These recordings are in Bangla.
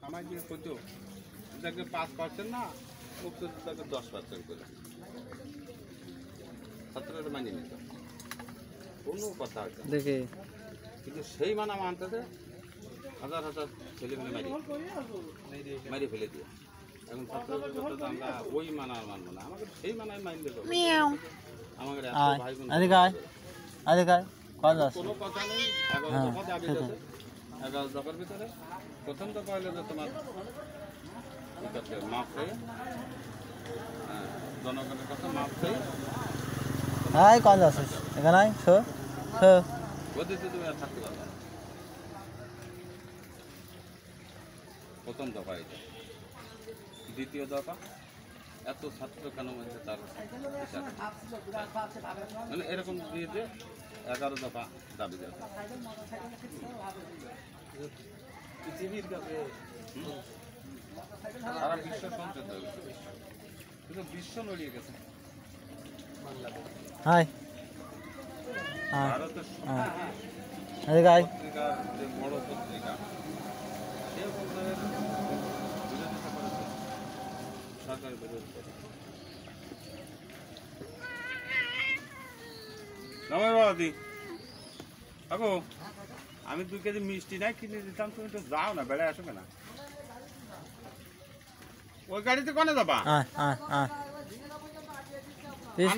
আমার যে কত এটাকে 5% না মুক্তিযোদ্ধাকে 10% করে ছাত্ররা মানিয়ে নিত কোনো কথা আছে দেখে কিন্তু সেই মানা মানতে হাজার হাজার ছেলেমেলে মারিয়ে ফেলে দিয়ে এখন ছাত্রদের কথা তো আমরা ওই মানা আর মানবো না আমাকে সেই মানায় মানতে হবে আমাদের এত ভাই বোন কোনো কথা নেই 11 দফা দাবি আছে 11 দফার ভিতরে প্রথম দফা হলো যে তোমার মাপ হয়ে জনগণের কাছে মাপ হয়ে ওদেরকে তুমি আর থাকতে পারবে না প্রথম দফা এটা দ্বিতীয় দফা এত ছাত্র কেন হয়েছে তার মানে এরকম দিয়ে যে 11 দফা দাবি দেওয়া পৃথিবীর কাছে সারা বিশ্ব সঞ্চিত হয়ে গেছে কিন্তু বিশ্ব নড়িয়ে গেছে ভারতের পত্রিকা যে বড় পত্রিকা সে বিরোধিতা করেছে সরকারের বিরোধিতা নমস্কার কাকু আমি 2 কেজি মিষ্টি নাই কিনে দিতাম তুমি তো যাও না বেড়ে আসবে না ওই গাড়িতে কোনে যাবা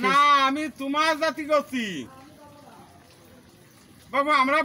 না আমি তোমার জাতি করছি বাবু আমরা